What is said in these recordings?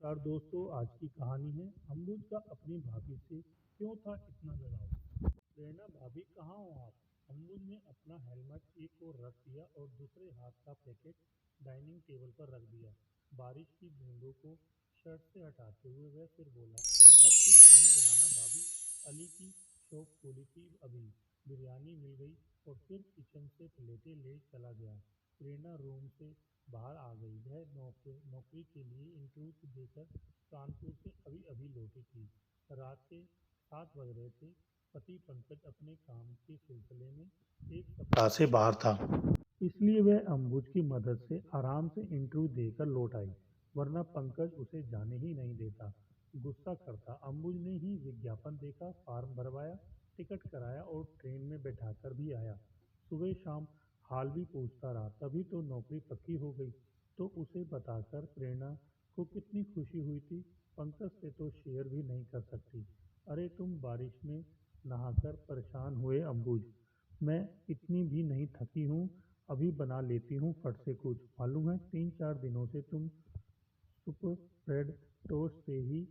नमस्कार दोस्तों, आज की कहानी है अम्बुज का अपनी भाभी से क्यों था इतना लगाव। प्रेरणा, भाभी कहाँ हो आप? अम्बुज ने अपना हेलमेट एक ओर रख दिया और दूसरे हाथ का पैकेट डाइनिंग टेबल पर रख दिया। बारिश की बूंदों को शर्ट से हटाते हुए वह फिर बोला, अब कुछ नहीं बनाना भाभी। अली की शॉप खुली थी अभी, बिरयानी मिल गई और फिर किचन से प्लेटें ले चला गया। प्रेरणा रूम से बाहर आ गई। वह नौकरी के लिए इंटरव्यू देकर कानपुर से अभी अभी लौटी थी। रात के 7 बज रहे थे। पति पंकज अपने काम के सिलसिले में एक सप्ताह से बाहर था, इसलिए वह अम्बुज की मदद से आराम से इंटरव्यू देकर लौट आई, वरना पंकज उसे जाने ही नहीं देता। गुस्सा करता। अम्बुज ने ही विज्ञापन देखा, फॉर्म भरवाया, टिकट कराया और ट्रेन में बैठाकर भी आया। सुबह शाम हाल भी पूछता रहा, तभी तो नौकरी पक्की हो गई। तो उसे बताकर प्रेरणा को कितनी खुशी हुई थी। पंकज से तो शेयर भी नहीं कर सकती। अरे तुम बारिश में नहाकर परेशान हुए अम्बुज, मैं इतनी भी नहीं थकी हूँ, अभी बना लेती हूँ फट से कुछ। मालूम है 3-4 दिनों से तुम सुप ब्रेड टोस्ट से ही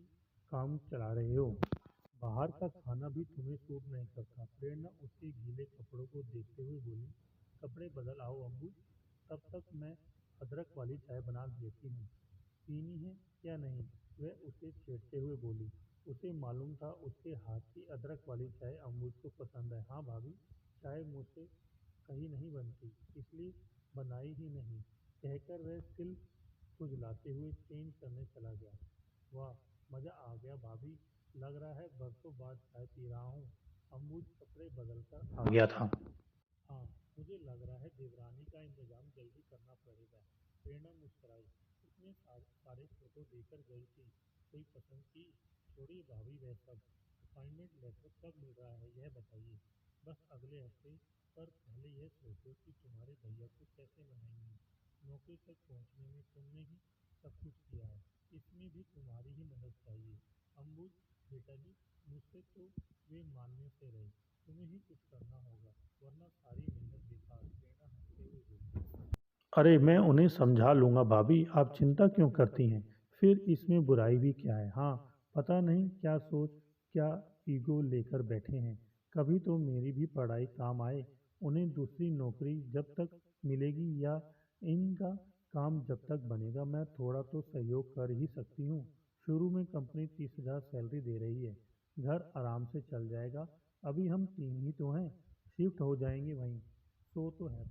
काम चला रहे हो। बाहर का खाना भी तुम्हें सूट नहीं करता। प्रेरणा उसके गीले कपड़ों को देखते हुए बोली, कपड़े बदल आओ अम्बुज, तब तक मैं अदरक वाली चाय बना देती हूँ। पीनी है या नहीं? वह उसे छेड़ते हुए बोली। उसे मालूम था उसके हाथ की अदरक वाली चाय अम्बुज को पसंद है। हाँ भाभी, चाय मुझसे कहीं नहीं बनती, इसलिए बनाई ही नहीं, कहकर वह सिल खुजलाते हुए चेंज करने चला गया। वाह, मजा आ गया भाभी, लग रहा है बरसों बाद चाय पी रहा हूँ। अम्बुज कपड़े बदलकर आ गया था। हाँ, मुझे लग रहा है देवरानी का इंतजाम जल्दी करना पड़ेगा। प्रेरणा मुस्कुराई। इतने सारे फोटो देकर गई थी, कोई पसंद की? छोड़िए भाभी वह सब। अपॉइंटमेंट लेटर कब मिल रहा है यह बताइए। बस अगले हफ्ते, पर पहले यह सोचो कि तुम्हारे भैया को कैसे मनाएंगे। नौकरी तक पहुंचने में तुमने ही सब कुछ किया है, इसमें भी तुम्हारी ही मदद चाहिए। अम्बुज, बेटा जी, मुझसे तो वे मानने से रहे, तुम्हें ही कुछ करना होगा, वरना सारी मेहनत बेकार। प्रेरणा हंसते हुए बोली, अरे मैं उन्हें समझा लूंगा भाभी, आप चिंता क्यों करती हैं? फिर इसमें बुराई भी क्या है? हाँ, पता नहीं क्या सोच, क्या ईगो लेकर बैठे हैं। कभी तो मेरी भी पढ़ाई काम आए। उन्हें दूसरी नौकरी जब तक मिलेगी या इनका काम जब तक बनेगा, मैं थोड़ा तो सहयोग कर ही सकती हूँ। शुरू में कंपनी 30,000 सैलरी दे रही है, घर आराम से चल जाएगा। अभी हम 3 ही तो हैं, शिफ्ट हो जाएंगे वहीं। सो तो है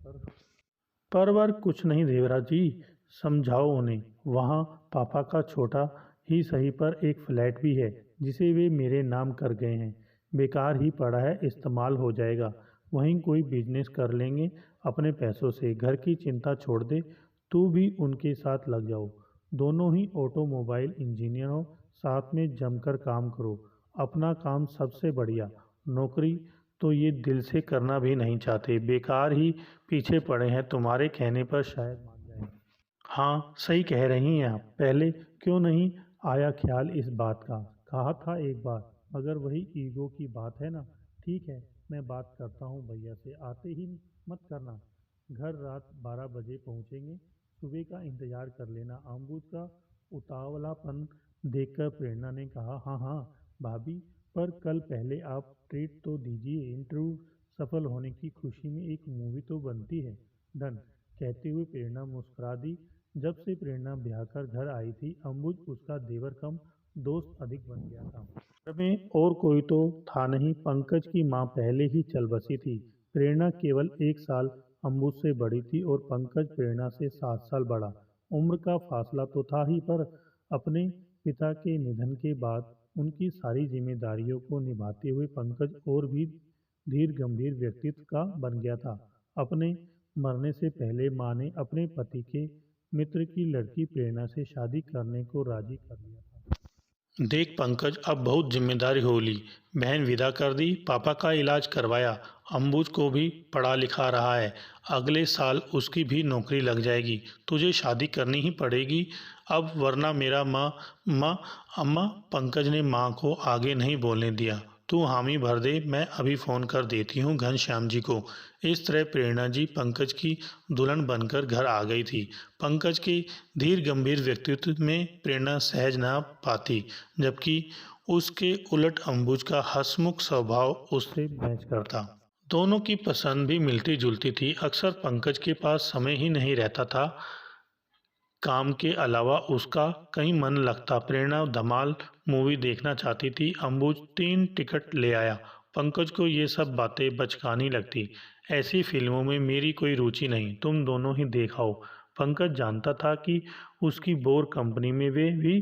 पर कुछ नहीं देवराज जी, समझाओ उन्हें। वहाँ पापा का छोटा ही सही पर एक फ्लैट भी है, जिसे वे मेरे नाम कर गए हैं। बेकार ही पड़ा है, इस्तेमाल हो जाएगा। वहीं कोई बिजनेस कर लेंगे अपने पैसों से। घर की चिंता छोड़ दे, तू भी उनके साथ लग जाओ। दोनों ही ऑटोमोबाइल इंजीनियर हो, साथ में जमकर काम करो। अपना काम सबसे बढ़िया। नौकरी तो ये दिल से करना भी नहीं चाहते, बेकार ही पीछे पड़े हैं, तुम्हारे कहने पर शायद मान जाएं। हाँ, सही कह रही हैं आप। पहले क्यों नहीं आया ख्याल इस बात का? कहा था एक बार, मगर वही ईगो की बात है ना। ठीक है, मैं बात करता हूँ भैया से, आते ही मत करना। घर रात 12 बजे पहुँचेंगे, सुबह का इंतजार कर लेना। अम्बुज का उतावलापन देखकर प्रेरणा ने कहा, हाँ हाँ भाभी, पर कल पहले आप ट्रीट तो दीजिए। इंटरव्यू सफल होने की खुशी में एक मूवी तो बनती है। डन, कहते हुए प्रेरणा मुस्कुरा दी। जब से प्रेरणा ब्याह कर घर आई थी, अम्बुज उसका देवर कम दोस्त अधिक बन गया था। घर में और कोई तो था नहीं, पंकज की माँ पहले ही चल बसी थी। प्रेरणा केवल 1 साल अम्बुज से बड़ी थी और पंकज प्रेरणा से 7 साल बड़ा। उम्र का फासला तो था ही, पर अपने पिता के निधन के बाद उनकी सारी जिम्मेदारियों को निभाते हुए पंकज और भी धीर गंभीर व्यक्तित्व का बन गया था। अपने मरने से पहले माँ ने अपने पति के मित्र की लड़की प्रेरणा से शादी करने को राजी कर लिया था। देख पंकज, अब बहुत जिम्मेदारी हो ली। बहन विदा कर दी, पापा का इलाज करवाया, अम्बुज को भी पढ़ा लिखा रहा है। अगले साल उसकी भी नौकरी लग जाएगी। तुझे शादी करनी ही पड़ेगी अब, वरना मेरा माँ माँ अम्मा। पंकज ने माँ को आगे नहीं बोलने दिया। तू हामी भर दे, मैं अभी फ़ोन कर देती हूँ घनश्याम जी को। इस तरह प्रेरणा जी पंकज की दुल्हन बनकर घर आ गई थी। पंकज के धीर गंभीर व्यक्तित्व में प्रेरणा सहज ना पाती, जबकि उसके उलट अंबुज का हंसमुख स्वभाव उससे मैच करता। दोनों की पसंद भी मिलती जुलती थी। अक्सर पंकज के पास समय ही नहीं रहता था, काम के अलावा उसका कहीं मन लगता। प्रेरणा धमाल मूवी देखना चाहती थी, अंबुज 3 टिकट ले आया। पंकज को ये सब बातें बचकानी लगती। ऐसी फिल्मों में मेरी कोई रुचि नहीं, तुम दोनों ही देखाओ। पंकज जानता था कि उसकी बोर कंपनी में वे भी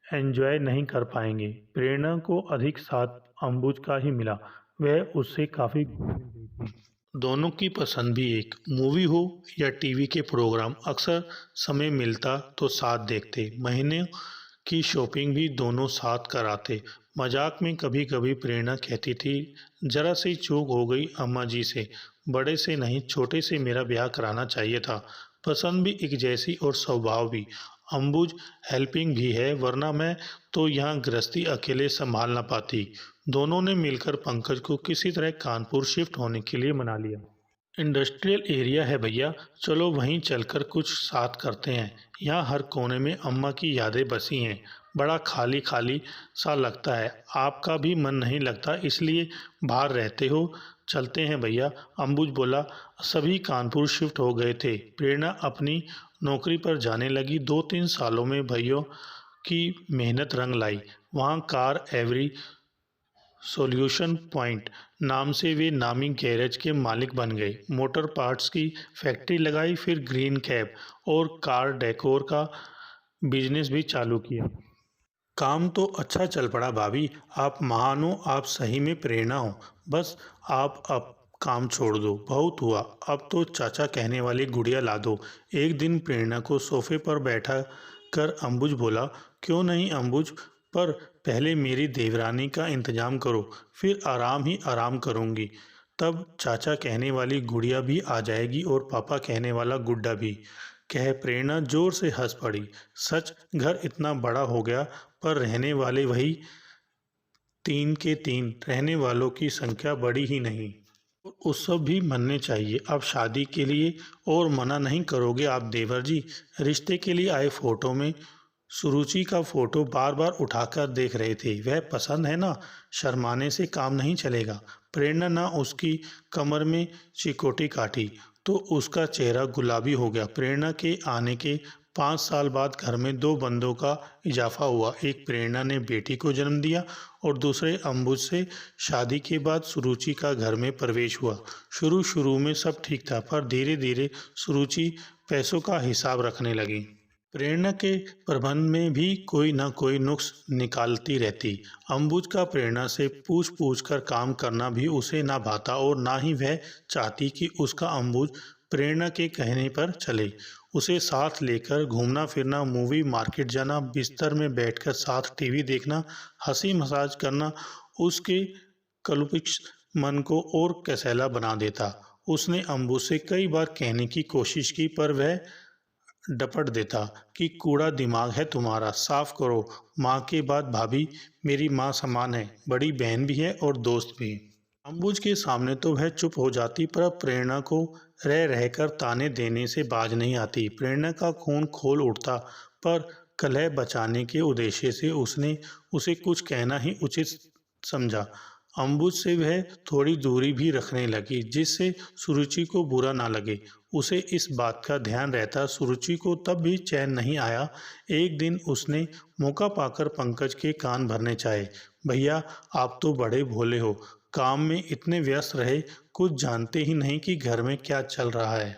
एंजॉय नहीं कर पाएंगे। प्रेरणा को अधिक साथ अंबुज का ही मिला, वह उससे काफ़ी घुलमिल गई थी। दोनों की पसंद भी एक, मूवी हो या टीवी के प्रोग्राम, अक्सर समय मिलता तो साथ देखते। महीने की शॉपिंग भी दोनों साथ कराते। मजाक में कभी कभी प्रेरणा कहती थी, जरा सी चूक हो गई अम्मा जी से, बड़े से नहीं छोटे से मेरा ब्याह कराना चाहिए था। पसंद भी एक जैसी और स्वभाव भी। अंबुज हेल्पिंग भी है, वरना मैं तो यहाँ गृहस्थी अकेले संभाल ना पाती। दोनों ने मिलकर पंकज को किसी तरह कानपुर शिफ्ट होने के लिए मना लिया। इंडस्ट्रियल एरिया है भैया, चलो वहीं चलकर कुछ साथ करते हैं। यहाँ हर कोने में अम्मा की यादें बसी हैं, बड़ा खाली खाली सा लगता है। आपका भी मन नहीं लगता, इसलिए बाहर रहते हो। चलते हैं भैया, अंबुज बोला। सभी कानपुर शिफ्ट हो गए थे। प्रेरणा अपनी नौकरी पर जाने लगी। 2-3 सालों में भाइयों की मेहनत रंग लाई। वहाँ कार एवरी सॉल्यूशन पॉइंट नाम से वे नामी गैरेज के मालिक बन गए। मोटर पार्ट्स की फैक्ट्री लगाई, फिर ग्रीन कैब और कार डेकोर का बिजनेस भी चालू किया। काम तो अच्छा चल पड़ा भाभी, आप महान हो, आप सही में प्रेरणा हो। बस आप अब काम छोड़ दो, बहुत हुआ, अब तो चाचा कहने वाली गुड़िया ला दो। एक दिन प्रेरणा को सोफे पर बैठा कर अंबुज बोला, क्यों नहीं अंबुज, पर पहले मेरी देवरानी का इंतजाम करो, फिर आराम ही आराम करूँगी। तब चाचा कहने वाली गुड़िया भी आ जाएगी और पापा कहने वाला गुड्डा भी, कह प्रेरणा जोर से हंस पड़ी। सच, घर इतना बड़ा हो गया, पर रहने वाले वही 3 के 3, रहने वालों की संख्या बढ़ी ही नहीं। उत्सव भी मनने चाहिए अब शादी के लिए, और मना नहीं करोगे आप देवर जी। रिश्ते के लिए आए फोटो में सुरुचि का फोटो बार बार उठाकर देख रहे थे। वह पसंद है ना, शर्माने से काम नहीं चलेगा। प्रेरणा ना उसकी कमर में चिकोटी काटी तो उसका चेहरा गुलाबी हो गया। प्रेरणा के आने के 5 साल बाद घर में 2 बंदों का इजाफा हुआ। एक प्रेरणा ने बेटी को जन्म दिया और दूसरे अंबुज से शादी के बाद सुरुचि का घर में प्रवेश हुआ। शुरू शुरू में सब ठीक था, पर धीरे धीरे सुरुचि पैसों का हिसाब रखने लगी। प्रेरणा के प्रबंध में भी कोई न कोई नुक्स निकालती रहती। अंबुज का प्रेरणा से पूछ पूछ कर काम करना भी उसे ना भाता, और ना ही वह चाहती कि उसका अंबुज प्रेरणा के कहने पर चले। उसे साथ लेकर घूमना फिरना, मूवी मार्केट जाना, बिस्तर में बैठकर साथ टीवी देखना, हंसी मजाज करना उसके कल्पित मन को और कसैला बना देता। उसने अंबुज से कई बार कहने की कोशिश की, पर वह डपट देता कि कूड़ा दिमाग है तुम्हारा, साफ करो। माँ के बाद भाभी मेरी माँ समान है, बड़ी बहन भी है और दोस्त भी। अंबुज के सामने तो वह चुप हो जाती, पर प्रेरणा को रह रहकर ताने देने से बाज नहीं आती। प्रेरणा का खून खोल उठता, पर कलह बचाने के उद्देश्य से उसने उसे कुछ कहना ही उचित समझा। अंबुज से वह थोड़ी दूरी भी रखने लगी, जिससे सुरुचि को बुरा ना लगे। उसे इस बात का ध्यान रहता। सुरुचि को तब भी चैन नहीं आया। एक दिन उसने मौका पाकर पंकज के कान भरने चाहे, भैया आप तो बड़े भोले हो, काम में इतने व्यस्त रहे, कुछ जानते ही नहीं कि घर में क्या चल रहा है,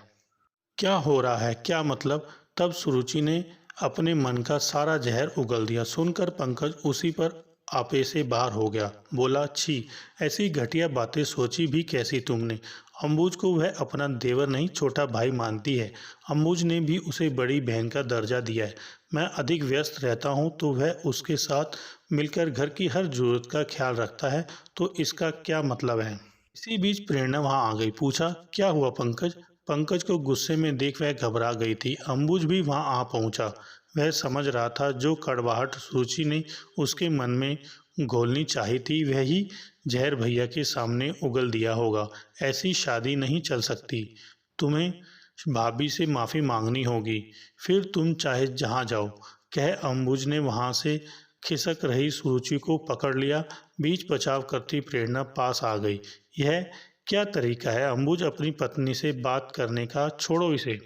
क्या हो रहा है, क्या मतलब। तब सुरुचि ने अपने मन का सारा जहर उगल दिया। सुनकर पंकज उसी पर आपे से बाहर हो गया। बोला, छी, ऐसी घटिया बातें सोची भी कैसी तुमने। अंबुज को वह अपना देवर नहीं छोटा भाई मानती है। अंबुज ने भी उसे बड़ी बहन का दर्जा दिया है। मैं अधिक व्यस्त रहता हूँ तो वह उसके साथ मिलकर घर की हर जरूरत का ख्याल रखता है, तो इसका क्या मतलब है। इसी बीच प्रेरणा वहाँ आ गई। पूछा, क्या हुआ पंकज। पंकज को गुस्से में देख वह घबरा गई थी। अंबुज भी वहाँ आ पहुँचा। वह समझ रहा था जो कड़वाहट सुरुचि ने उसके मन में घोलनी चाहिए थी वही जहर भैया के सामने उगल दिया होगा। ऐसी शादी नहीं चल सकती। तुम्हें भाभी से माफ़ी मांगनी होगी, फिर तुम चाहे जहाँ जाओ। कह अम्बुज ने वहाँ से खिसक रही सुरुचि को पकड़ लिया। बीच बचाव करती प्रेरणा पास आ गई। यह क्या तरीका है अम्बुज अपनी पत्नी से बात करने का? छोड़ो इसे।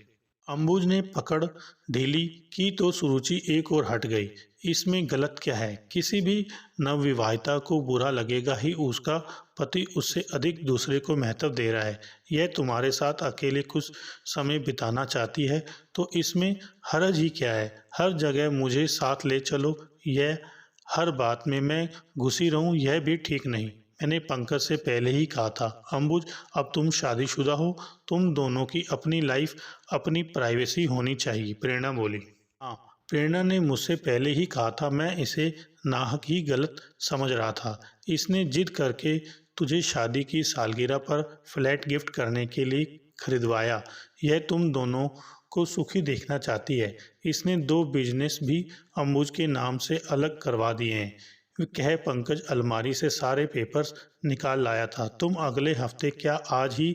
अम्बुज ने पकड़ ढीली की तो सुरुचि एक ओर हट गई। इसमें गलत क्या है? किसी भी नवविवाहिता को बुरा लगेगा ही उसका पति उससे अधिक दूसरे को महत्व दे रहा है। यह तुम्हारे साथ अकेले कुछ समय बिताना चाहती है तो इसमें हरज ही क्या है? हर जगह मुझे साथ ले चलो, यह हर बात में मैं घुसी रहूं, यह भी ठीक नहीं। मैंने पंकज से पहले ही कहा था अम्बुज, अब तुम शादीशुदा हो, तुम दोनों की अपनी लाइफ, अपनी प्राइवेसी होनी चाहिए। प्रेरणा बोली। हाँ, प्रेरणा ने मुझसे पहले ही कहा था, मैं इसे नाहक ही गलत समझ रहा था। इसने जिद करके तुझे शादी की सालगिरह पर फ्लैट गिफ्ट करने के लिए खरीदवाया। यह तुम दोनों को सुखी देखना चाहती है। इसने 2 बिजनेस भी अम्बुज के नाम से अलग करवा दिए हैं। कह पंकज अलमारी से सारे पेपर्स निकाल लाया था। तुम अगले हफ्ते क्या आज ही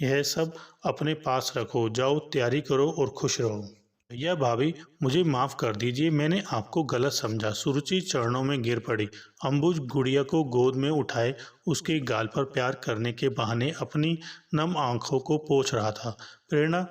यह सब अपने पास रखो। जाओ तैयारी करो और खुश रहो। भैया भाभी मुझे माफ़ कर दीजिए, मैंने आपको गलत समझा। सुरुचि चरणों में गिर पड़ी। अम्बुज गुड़िया को गोद में उठाए उसके गाल पर प्यार करने के बहाने अपनी नम आंखों को पोंछ रहा था। प्रेरणा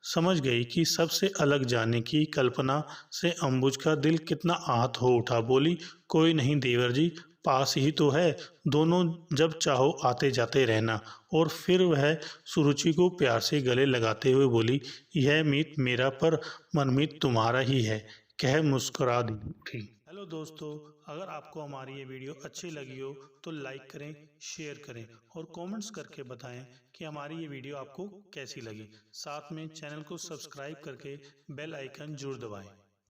समझ गई कि सबसे अलग जाने की कल्पना से अम्बुज का दिल कितना आहत हो उठा। बोली, कोई नहीं देवर जी, पास ही तो है, दोनों जब चाहो आते जाते रहना। और फिर वह सुरुचि को प्यार से गले लगाते हुए बोली, यह मीत मेरा पर मनमीत तुम्हारा ही है। कह मुस्कुरा दी उठी। हेलो दोस्तों, अगर आपको हमारी ये वीडियो अच्छी लगी हो तो लाइक करें, शेयर करें और कमेंट्स करके बताएं कि हमारी ये वीडियो आपको कैसी लगी। साथ में चैनल को सब्सक्राइब करके बेल आइकन जरूर दबाएं।